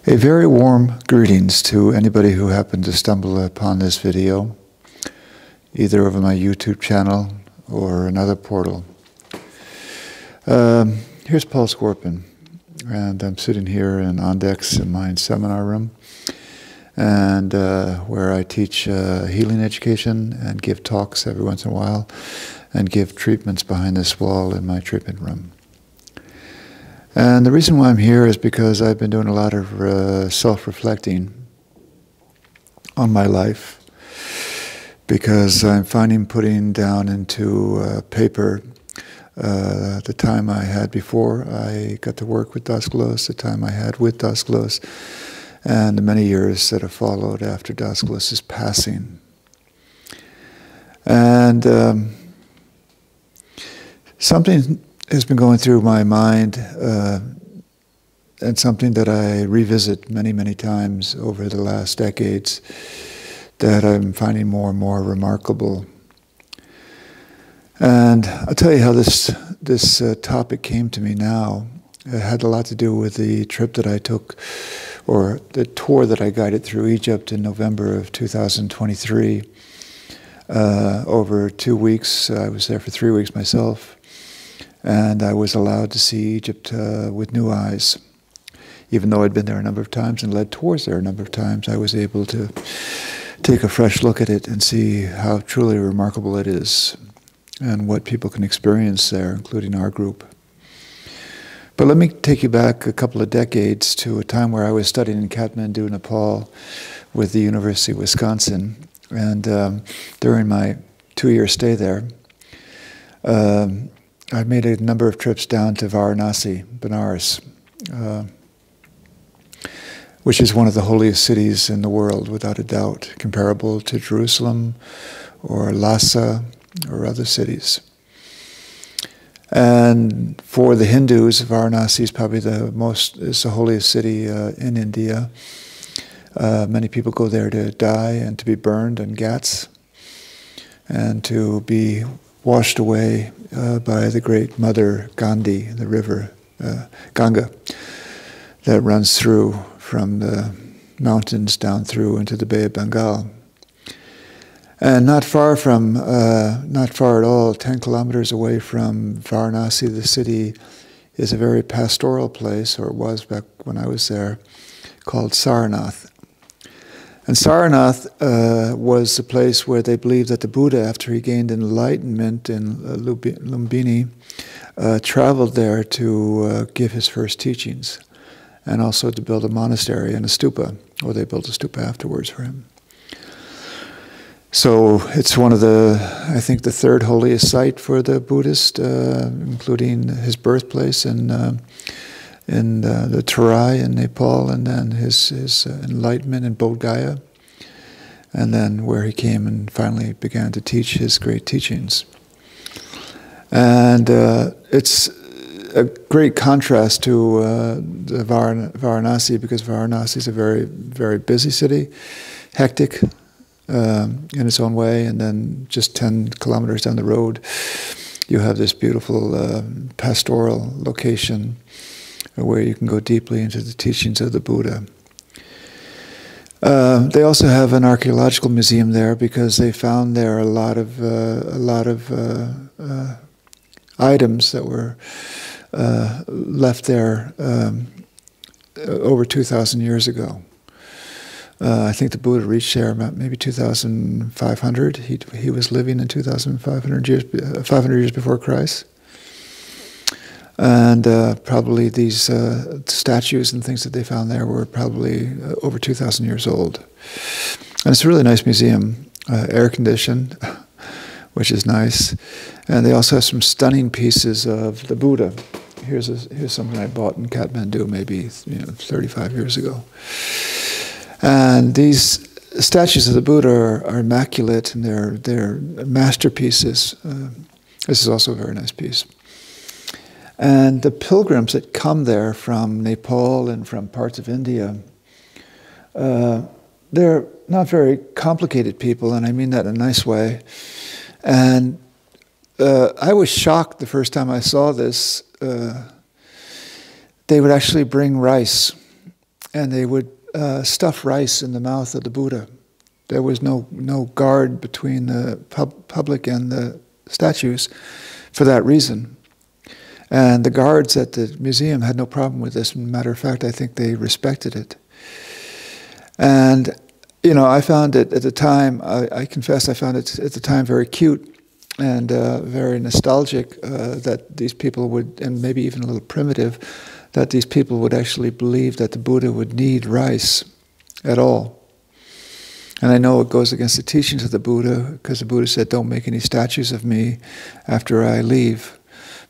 A very warm greetings to anybody who happened to stumble upon this video, either over my YouTube channel or another portal. Here's Paul Skorpen, and I'm sitting here in Ondex in my seminar room, and where I teach healing education and give talks every once in a while, and give treatments behind this wall in my treatment room. And the reason why I'm here is because I've been doing a lot of self-reflecting on my life, because I'm finding putting down into paper the time I had before I got to work with Daskalos, the time I had with Daskalos, and the many years that have followed after Daskalos's passing. And something has been going through my mind, and something that I revisit many, many times over the last decades, that I'm finding more and more remarkable. And I'll tell you how this topic came to me now. It had a lot to do with the trip that I took, or the tour that I guided through Egypt in November of 2023. Over 2 weeks, I was there for 3 weeks myself. And I was allowed to see Egypt with new eyes. Even though I'd been there a number of times and led tours there a number of times, I was able to take a fresh look at it and see how truly remarkable it is and what people can experience there, including our group. But let me take you back a couple of decades to a time where I was studying in Kathmandu, Nepal with the University of Wisconsin. And during my 2-year stay there, I made a number of trips down to Varanasi, Benares, which is one of the holiest cities in the world, without a doubt, comparable to Jerusalem or Lhasa or other cities. And for the Hindus, Varanasi is probably is the holiest city in India. Many people go there to die and to be burned in ghats and to be washed away by the great mother Gandhi, the river Ganga, that runs through from the mountains down through into the Bay of Bengal. And not far at all, 10 kilometers away from Varanasi, the city, is a very pastoral place, or it was back when I was there, called Sarnath. And Sarnath was the place where they believed that the Buddha, after he gained enlightenment in Lumbini, traveled there to give his first teachings, and also to build a monastery and a stupa, or they built a stupa afterwards for him. So it's one of I think the third holiest site for the Buddhist, including his birthplace in the Theurgy in Nepal, and then his enlightenment in Bodh Gaya, and then where he came and finally began to teach his great teachings. And it's a great contrast to the Varanasi, because Varanasi is a very, very busy city, hectic in its own way, and then just 10 kilometers down the road, you have this beautiful pastoral location where you can go deeply into the teachings of the Buddha. They also have an archaeological museum there, because they found there a lot of items that were left there over 2,000 years ago. I think the Buddha reached there about maybe 2,500. He was living in 2,500 years, 500 years before Christ. And probably these statues and things that they found there were probably over 2,000 years old. And it's a really nice museum, air-conditioned, which is nice. And they also have some stunning pieces of the Buddha. Here's something I bought in Kathmandu maybe 35 years ago. And these statues of the Buddha are immaculate, and they're masterpieces. This is also a very nice piece. And the pilgrims that come there from Nepal and from parts of India, they're not very complicated people, and I mean that in a nice way. And I was shocked the first time I saw this. They would actually bring rice and they would stuff rice in the mouth of the Buddha. There was no guard between the public and the statues for that reason. And the guards at the museum had no problem with this. As a matter of fact, I think they respected it. And, you know, I found it at the time, I confess I found it at the time very cute and very nostalgic that these people would, and maybe even a little primitive, that these people would actually believe that the Buddha would need rice at all. And I know it goes against the teachings of the Buddha, because the Buddha said, don't make any statues of me after I leave.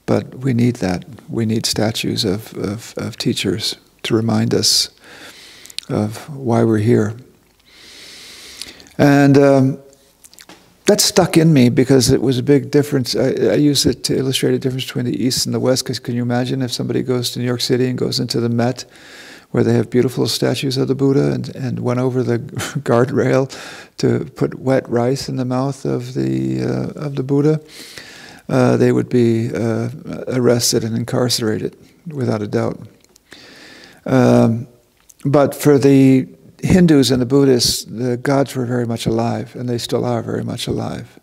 But we need that. We need statues of teachers to remind us of why we're here. And that stuck in me because it was a big difference. I use it to illustrate a difference between the East and the West, because can you imagine if somebody goes to New York City and goes into the Met, where they have beautiful statues of the Buddha, and went over the guardrail to put wet rice in the mouth of the Buddha, they would be arrested and incarcerated, without a doubt. But for the Hindus and the Buddhists, the gods were very much alive, and they still are very much alive.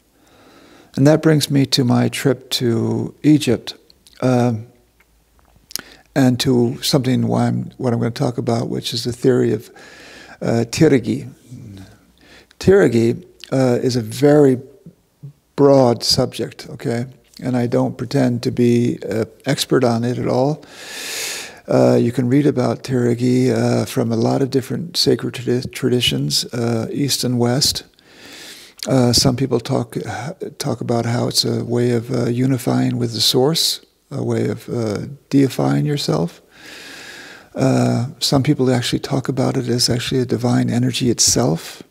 And that brings me to my trip to Egypt, and to something what I'm going to talk about, which is the theory of Theurgy. Theurgy is a very broad subject, okay? And I don't pretend to be an expert on it at all. You can read about Theurgy from a lot of different sacred traditions, East and West. Some people talk about how it's a way of unifying with the source, a way of deifying yourself. Some people actually talk about it as actually a divine energy itself.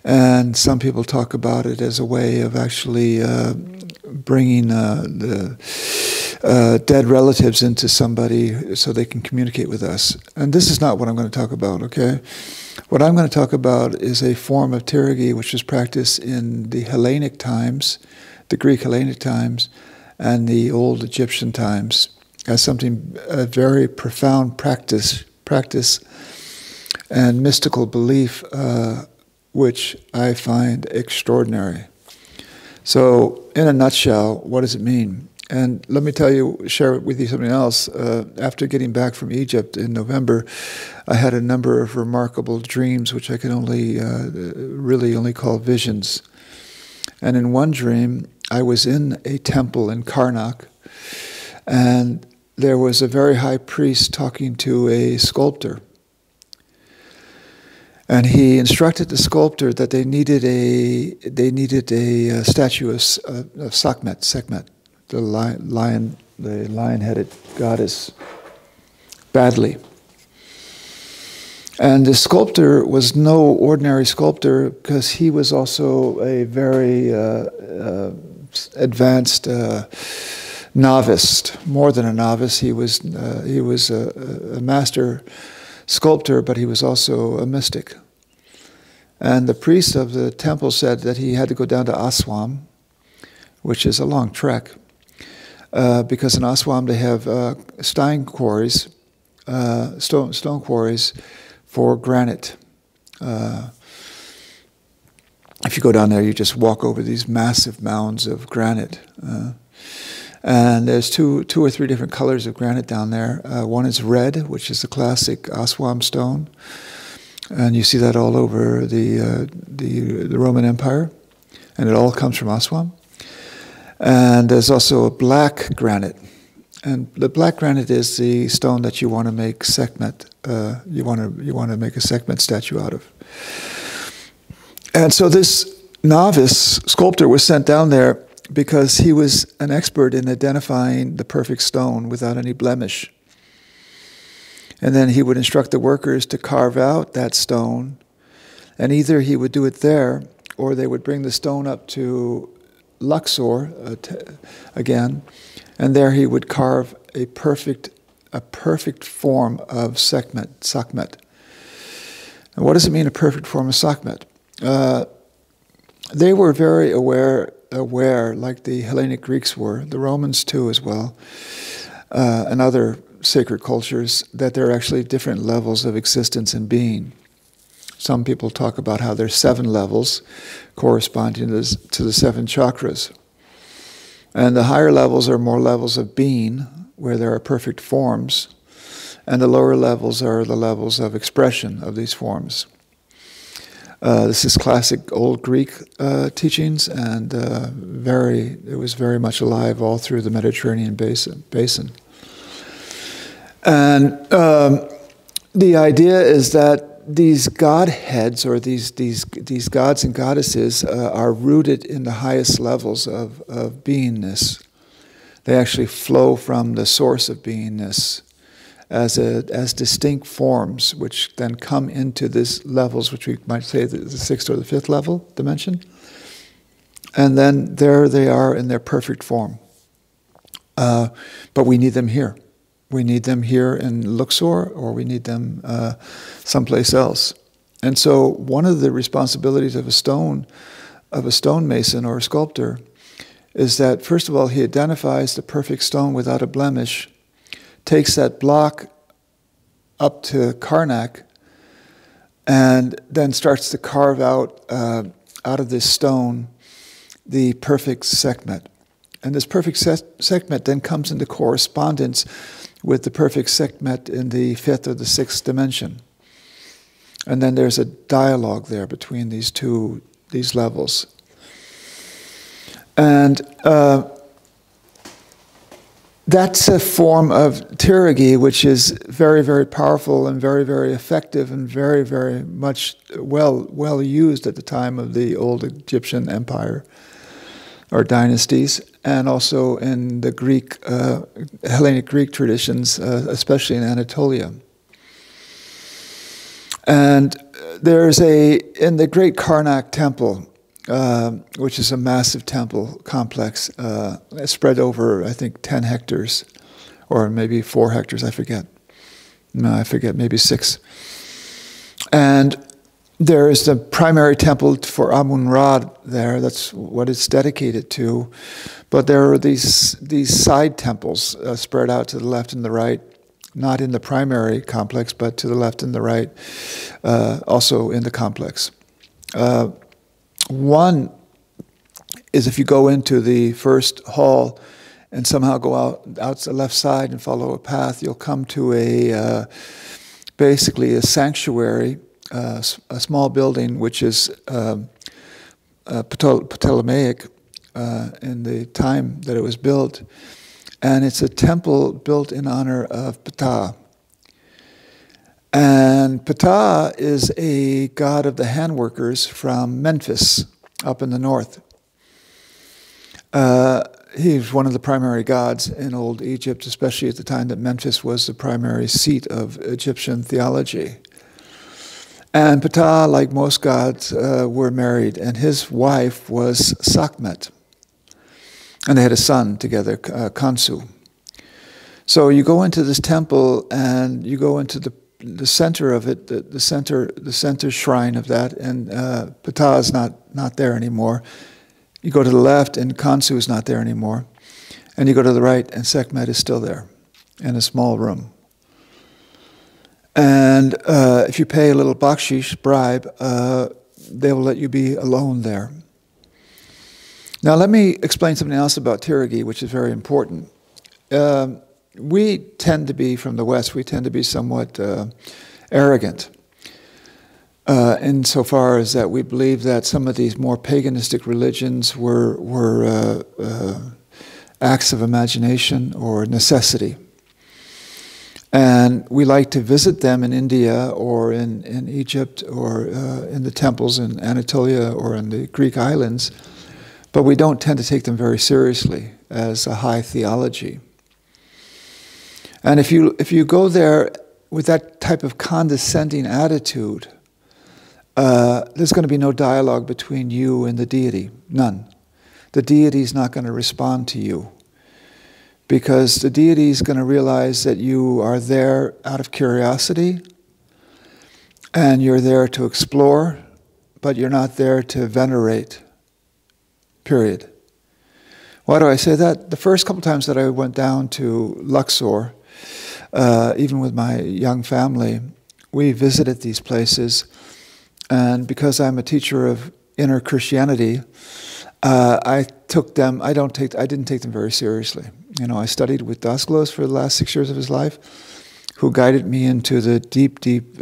And some people talk about it as a way of actually bringing the dead relatives into somebody so they can communicate with us. And this is not what I'm going to talk about, okay? What I'm going to talk about is a form of Theurgy which was practiced in the Hellenic times, the Greek Hellenic times, and the old Egyptian times, as something, a very profound practice and mystical belief, which I find extraordinary. So, in a nutshell, what does it mean? And let me share with you something else. After getting back from Egypt in November, I had a number of remarkable dreams, which I can really only call visions. And in one dream, I was in a temple in Karnak, and there was a very high priest talking to a sculptor. And he instructed the sculptor that they needed a statue of Sekhmet, the lion-headed goddess, badly. And the sculptor was no ordinary sculptor, because he was also a very advanced novice, more than a novice. He was a master sculptor, but he was also a mystic. And the priest of the temple said that he had to go down to Aswan, which is a long trek, because in Aswan they have stone quarries for granite. If you go down there, you just walk over these massive mounds of granite. And there's two or three different colors of granite down there. One is red, which is the classic Aswan stone. And you see that all over the Roman Empire. And it all comes from Aswan. And there's also a black granite. And the black granite is the stone that you want to make Sekhmet. You want to make a Sekhmet statue out of. And so this novice sculptor was sent down there because he was an expert in identifying the perfect stone without any blemish. And then he would instruct the workers to carve out that stone, and either he would do it there, or they would bring the stone up to Luxor again, and there he would carve a perfect form of Sekhmet. And what does it mean, a perfect form of Sekhmet? They were very aware, like the Hellenic Greeks were, the Romans too as well, and other sacred cultures that there are actually different levels of existence and being. Some people talk about how there's 7 levels corresponding to the 7 chakras. And the higher levels are more levels of being, where there are perfect forms, and the lower levels are the levels of expression of these forms. This is classic old Greek teachings, and it was very much alive all through the Mediterranean basin. And the idea is that these godheads, or these gods and goddesses, are rooted in the highest levels of beingness. They actually flow from the source of beingness as distinct forms, which then come into these levels, which we might say the 6th or the 5th level dimension. And then there they are in their perfect form. But we need them here. We need them here in Luxor, or we need them someplace else. And so one of the responsibilities of a stonemason or a sculptor is that, first of all, he identifies the perfect stone without a blemish, takes that block up to Karnak, and then starts to carve out of this stone the perfect Sekhmet. And this perfect Sekhmet then comes into correspondence with the perfect Sekhmet in the 5th or the 6th dimension. And then there's a dialogue there between these levels. And that's a form of Theurgy, which is very, very powerful and very, very effective and very, very much well used at the time of the old Egyptian empire or dynasties, and also in the Greek, Hellenic Greek traditions, especially in Anatolia. And there's in the great Karnak temple, which is a massive temple complex, spread over, I think, 10 hectares, or maybe 4 hectares, I forget. No, I forget, maybe 6. And there is the primary temple for Amun-Ra there. That's what it's dedicated to. But there are these side temples spread out to the left and the right, not in the primary complex, but to the left and the right, also in the complex. One is if you go into the first hall and somehow go out to the left side and follow a path, you'll come to basically a sanctuary, a small building which is Ptolemaic in the time that it was built. And it's a temple built in honor of Ptah. And Ptah is a god of the handworkers from Memphis, up in the north. He's one of the primary gods in Old Egypt, especially at the time that Memphis was the primary seat of Egyptian theology. And Ptah, like most gods, were married, and his wife was Sekhmet. And they had a son together, Khonsu. So you go into this temple, and you go into the center of it, the center shrine of that, and Ptah is not there anymore. You go to the left, and Khonsu is not there anymore. And you go to the right, and Sekhmet is still there in a small room. And if you pay a little bakshish, bribe, they will let you be alone there. Now let me explain something else about Theurgy, which is very important. We tend to be, from the West, we tend to be somewhat arrogant insofar as that we believe that some of these more paganistic religions were acts of imagination or necessity. And we like to visit them in India or in Egypt or in the temples in Anatolia or in the Greek islands, but we don't tend to take them very seriously as a high theology. And if you go there with that type of condescending attitude, there's going to be no dialogue between you and the deity, none. The deity is not going to respond to you, because the deity is going to realize that you are there out of curiosity, and you're there to explore, but you're not there to venerate, period. Why do I say that? The first couple times that I went down to Luxor, even with my young family, we visited these places. And because I'm a teacher of inner Christianity, I didn't take them very seriously. You know, I studied with Dasglos for the last 6 years of his life, who guided me into the deep, deep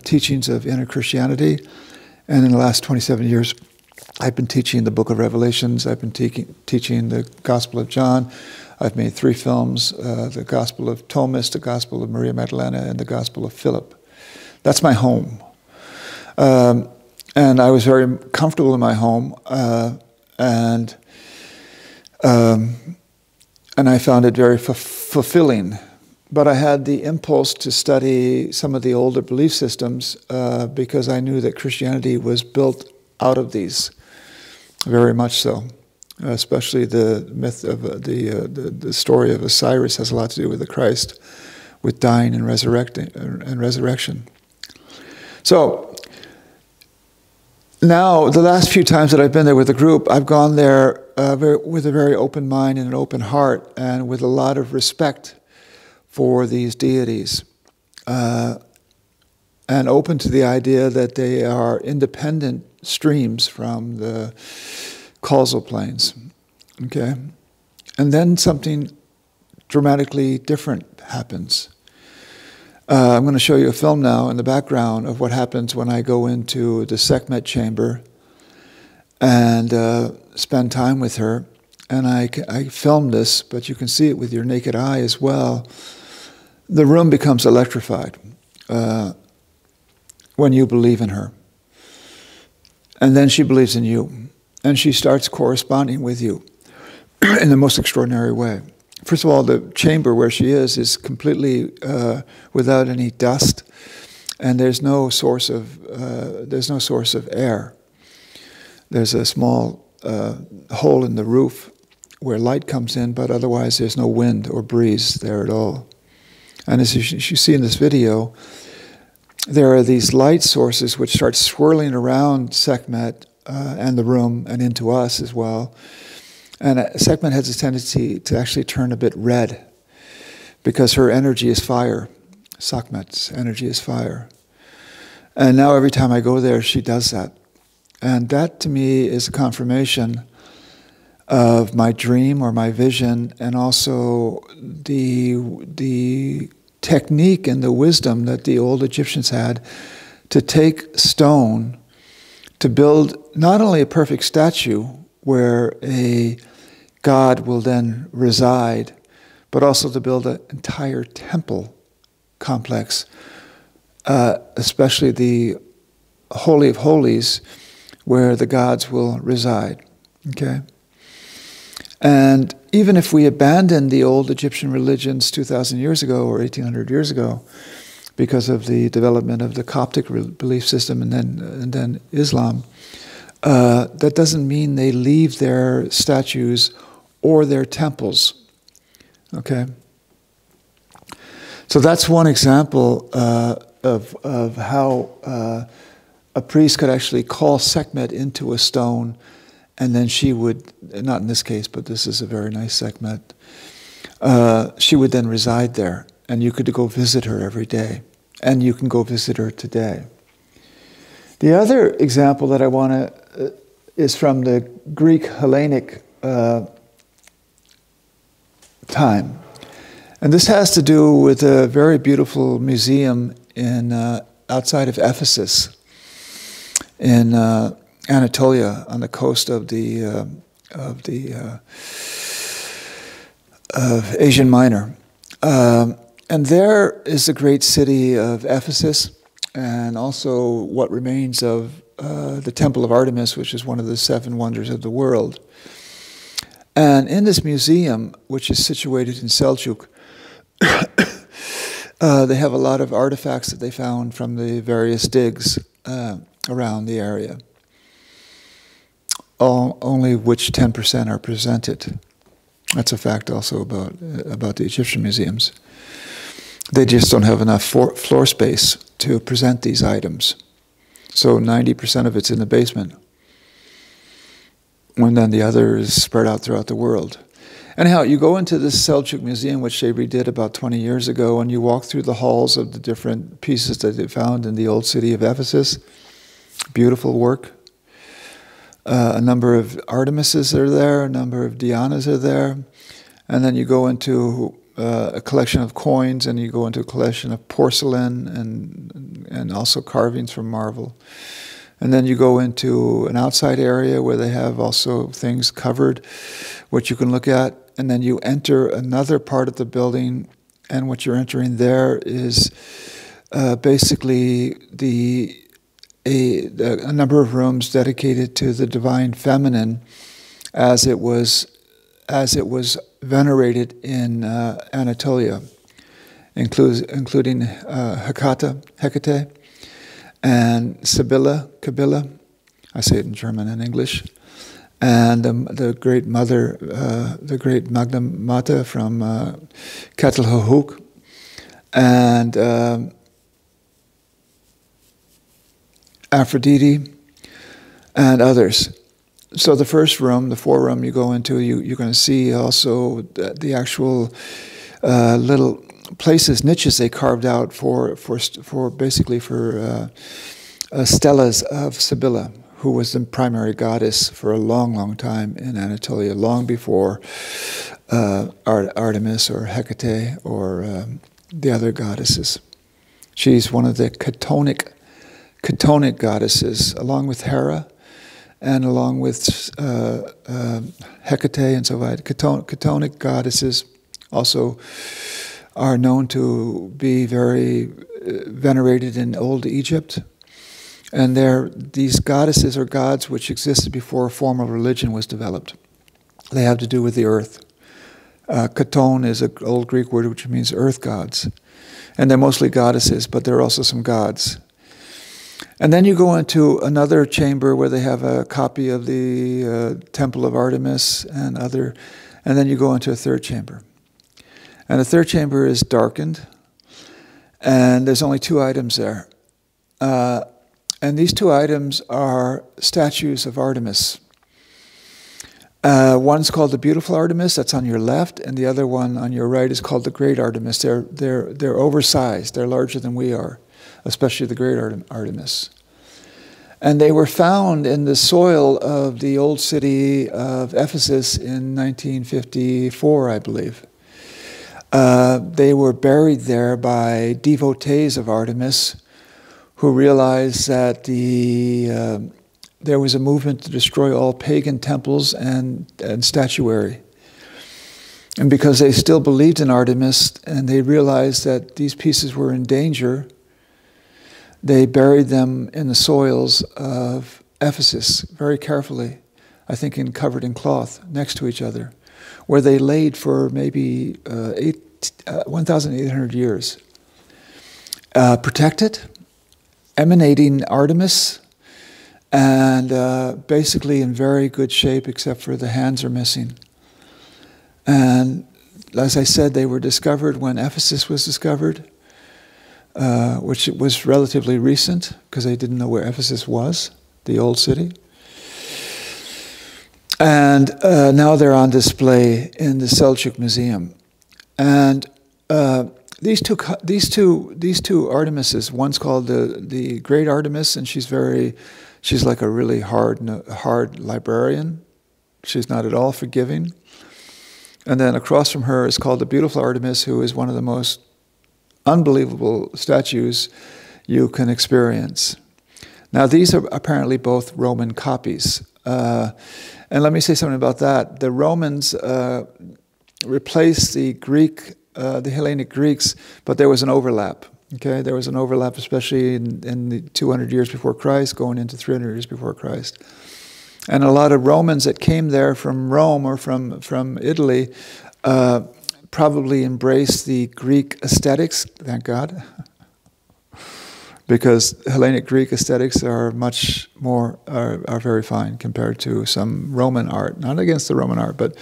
teachings of inner Christianity. And in the last 27 years, I've been teaching the Book of Revelations. I've been teaching the Gospel of John. I've made 3 films, the Gospel of Thomas, the Gospel of Maria Magdalena, and the Gospel of Philip. That's my home. And I was very comfortable in my home, and I found it very fulfilling. But I had the impulse to study some of the older belief systems because I knew that Christianity was built out of these, very much so. Especially the myth of the story of Osiris has a lot to do with the Christ, with dying and resurrection. So now, the last few times that I've been there with the group, I've gone there with a very open mind and an open heart, and with a lot of respect for these deities, and open to the idea that they are independent streams from the causal planes. Okay? And then something dramatically different happens. I'm going to show you a film now in the background of what happens when I go into the Sekhmet chamber and spend time with her. And I filmed this, but you can see it with your naked eye as well. The room becomes electrified when you believe in her. And then she believes in you. And she starts corresponding with you in the most extraordinary way. First of all, the chamber where she is completely without any dust, and there's no source of air. There's a small hole in the roof where light comes in, but otherwise there's no wind or breeze there at all. And as you see in this video, there are these light sources which start swirling around Sekhmet and the room and into us as well. And Sekhmet has a tendency to actually turn a bit red because her energy is fire. Sekhmet's energy is fire. And now every time I go there, she does that. And that to me is a confirmation of my dream or my vision, and also the technique and the wisdom that the old Egyptians had to take stone to build not only a perfect statue where a god will then reside, but also to build an entire temple complex, especially the Holy of Holies, where the gods will reside. Okay? And even if we abandon the old Egyptian religions 2,000 years ago or 1,800 years ago, because of the development of the Coptic belief system and then Islam, that doesn't mean they leave their statues or their temples. Okay? So that's one example of how a priest could actually call Sekhmet into a stone, and then she would, not in this case, but this is a very nice Sekhmet, she would then reside there, and you could go visit her every day, and you can go visit her today. The other example that I want to is from the Greek Hellenic time. And this has to do with a very beautiful museum in outside of Ephesus, in Anatolia, on the coast of Asian Minor. And there is the great city of Ephesus, and also what remains of the Temple of Artemis, which is one of the 7 wonders of the world. And in this museum, which is situated in Seljuk, they have a lot of artifacts that they found from the various digs around the area. Only which 10% are presented. That's a fact also about the Egyptian museums. They just don't have enough floor space to present these items. So 90% of it's in the basement, when then the other is spread out throughout the world. Anyhow, you go into this Seljuk museum, which they redid about 20 years ago, and you walk through the halls of the different pieces that they found in the old city of Ephesus. Beautiful work. A number of Artemises are there, a number of Dianas are there. And then you go into a collection of coins, and you go into a collection of porcelain and also carvings from marble. And then you go into an outside area where they have also things covered, which you can look at. And then you enter another part of the building, and what you're entering there is basically a number of rooms dedicated to the divine feminine, as it was venerated in Anatolia, including Hecate, and Kabila, I say it in German and English, and the great mother, the great Magna Mater from Ketelhahuk, and Aphrodite, and others. So the first room, the foreroom you go into, you're going to see also the actual little places, niches they carved out for basically for stelas of Sibylla, who was the primary goddess for a long, long time in Anatolia, long before Artemis or Hecate or the other goddesses. She's one of the Chthonic goddesses, along with Hera and along with Hecate and so on. Chthonic goddesses also are known to be very venerated in Old Egypt. And these goddesses or gods which existed before formal religion was developed. They have to do with the earth. Chthon is an old Greek word which means earth gods. And they're mostly goddesses, but there are also some gods. And then you go into another chamber where they have a copy of the Temple of Artemis and then you go into a third chamber. And the third chamber is darkened, and there's only 2 items there. And these 2 items are statues of Artemis. One's called the Beautiful Artemis, that's on your left, and the other one on your right is called the Great Artemis. They're oversized, they're larger than we are, especially the Great Artemis. And they were found in the soil of the old city of Ephesus in 1954, I believe. They were buried there by devotees of Artemis who realized that there was a movement to destroy all pagan temples and statuary. And because they still believed in Artemis and they realized that these pieces were in danger, they buried them in the soils of Ephesus very carefully, I think covered in cloth next to each other, where they laid for maybe 1,800 years. Protected, emanating Artemis, and basically in very good shape except for the hands are missing. And as I said, they were discovered when Ephesus was discovered, which was relatively recent because they didn't know where Ephesus was, the old city. And now they're on display in the Seljuk Museum. And these two Artemises, one's called the Great Artemis, and she's like a really hard librarian. She's not at all forgiving. And then across from her is called the Beautiful Artemis, who is one of the most unbelievable statues you can experience. Now these are apparently both Roman copies. And let me say something about that. The Romans replaced the Hellenic Greeks, but there was an overlap. Okay, there was an overlap, especially in the 200 years before Christ, going into 300 years before Christ. And a lot of Romans that came there from Rome or from Italy probably embraced the Greek aesthetics, thank God, because Hellenic Greek aesthetics are much more, are very fine compared to some Roman art. Not against the Roman art, but...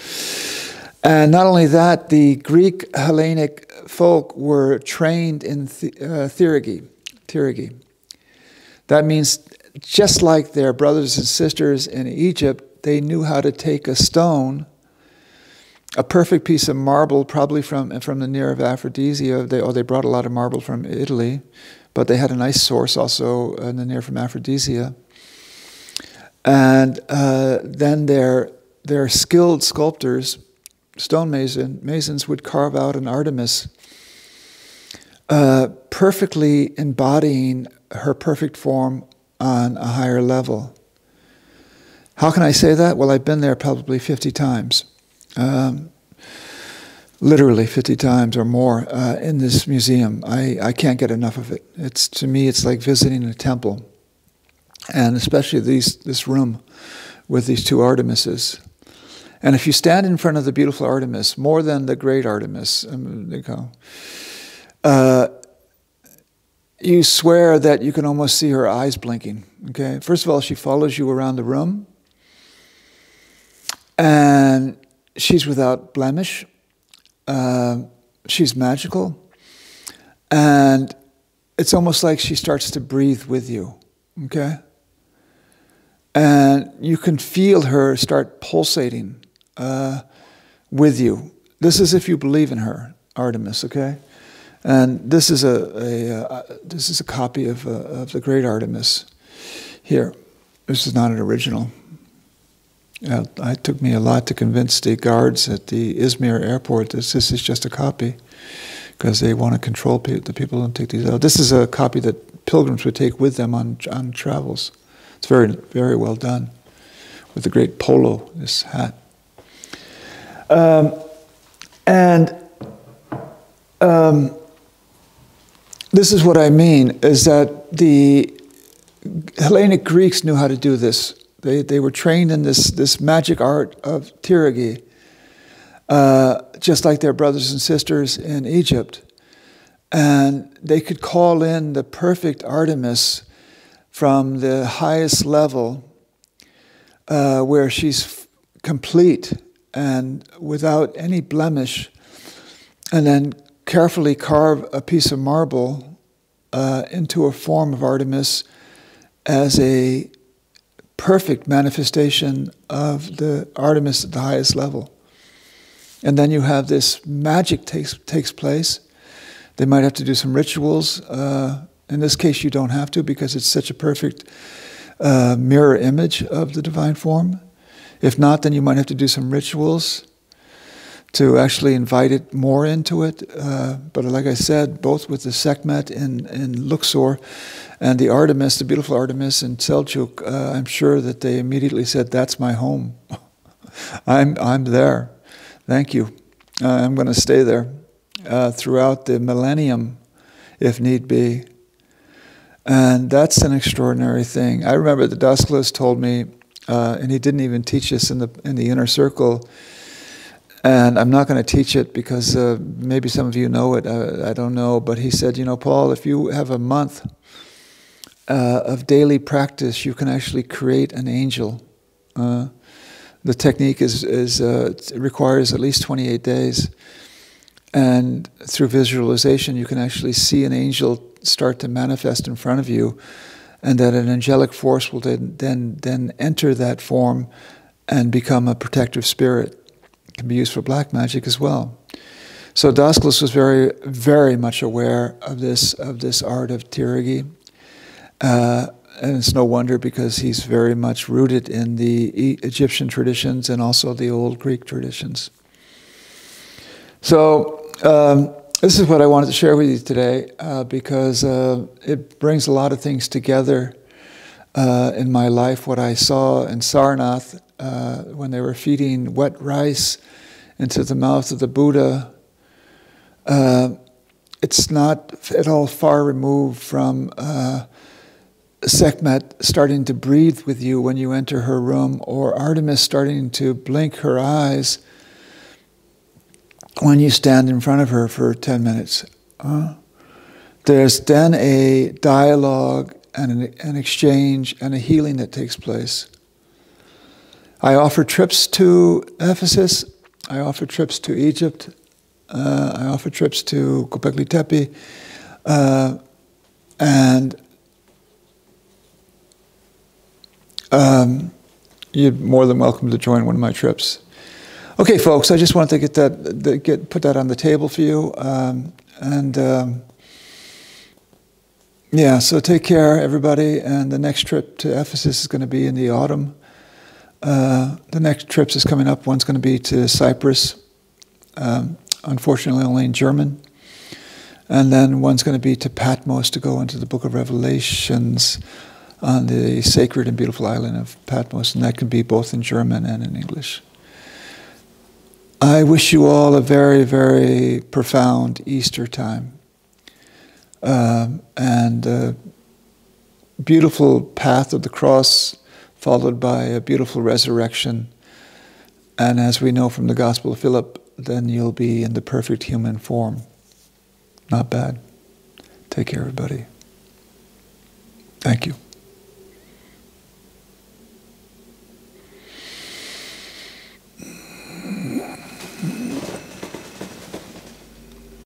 And not only that, the Greek Hellenic folk were trained in Theurgy. That means just like their brothers and sisters in Egypt, they knew how to take a stone a perfect piece of marble, probably from the near of Aphrodisia. They brought a lot of marble from Italy, but they had a nice source also in the near from Aphrodisia. And then their skilled sculptors, masons would carve out an Artemis, perfectly embodying her perfect form on a higher level. How can I say that? Well, I've been there probably 50 times. Literally 50 times or more in this museum. I can't get enough of it. To me, it's like visiting a temple. And especially this room with these two Artemises. And if you stand in front of the beautiful Artemis, more than the great Artemis, you swear that you can almost see her eyes blinking. Okay. First of all, she follows you around the room. And she's without blemish. She's magical. And it's almost like she starts to breathe with you. Okay? And you can feel her start pulsating with you. This is if you believe in her, Artemis, okay? And this is a copy of the great Artemis. Here, this is not an original. It took me a lot to convince the guards at the Izmir airport that this is just a copy, because they want to control the people don't take these out. This is a copy that pilgrims would take with them on travels. It's very, very well done, with the great polo, this hat. This is what I mean, is that the Hellenic Greeks knew how to do this. They were trained in this magic art of Theurgy, just like their brothers and sisters in Egypt. And they could call in the perfect Artemis from the highest level, where she's complete and without any blemish, and then carefully carve a piece of marble into a form of Artemis as a perfect manifestation of the Artemis at the highest level. And then you have this magic takes place. They might have to do some rituals. In this case, you don't have to, because it's such a perfect mirror image of the divine form. If not, then you might have to do some rituals to actually invite it more into it. But like I said, both with the Sekhmet in Luxor and the Artemis, the beautiful Artemis in Seljuk, I'm sure that they immediately said, "That's my home. I'm there. Thank you. I'm going to stay there throughout the millennium, if need be." And that's an extraordinary thing. I remember the Dascalos told me, and he didn't even teach us in the inner circle. And I'm not going to teach it because maybe some of you know it. I don't know. But he said, Paul, if you have a month of daily practice, you can actually create an angel. The technique it requires at least 28 days. And through visualization, you can actually see an angel start to manifest in front of you, and that an angelic force will then enter that form and become a protective spirit. It can be used for black magic as well. So Dascalos was very, very much aware of this art of Theurgy. And it's no wonder, because he's very much rooted in the Egyptian traditions and also the old Greek traditions. So this is what I wanted to share with you today, because it brings a lot of things together in my life. What I saw in Sarnath when they were feeding wet rice into the mouth of the Buddha, it's not at all far removed from Sekhmet starting to breathe with you when you enter her room, or Artemis starting to blink her eyes when you stand in front of her for 10 minutes. There's then a dialogue and an exchange and a healing that takes place. I offer trips to Ephesus. I offer trips to Egypt. I offer trips to Göbekli Tepe. And you're more than welcome to join one of my trips. Okay, folks, I just wanted to put that on the table for you. Yeah, so take care, everybody. And the next trip to Ephesus is going to be in the autumn. The next trips is coming up. One's going to be to Cyprus, unfortunately only in German. And then one's going to be to Patmos to go into the book of Revelations on the sacred and beautiful island of Patmos. And that can be both in German and in English. I wish you all a very, very profound Easter time. And a beautiful path of the cross followed by a beautiful resurrection. And as we know from the Gospel of Philip, then you'll be in the perfect human form. Not bad. Take care, everybody. Thank you.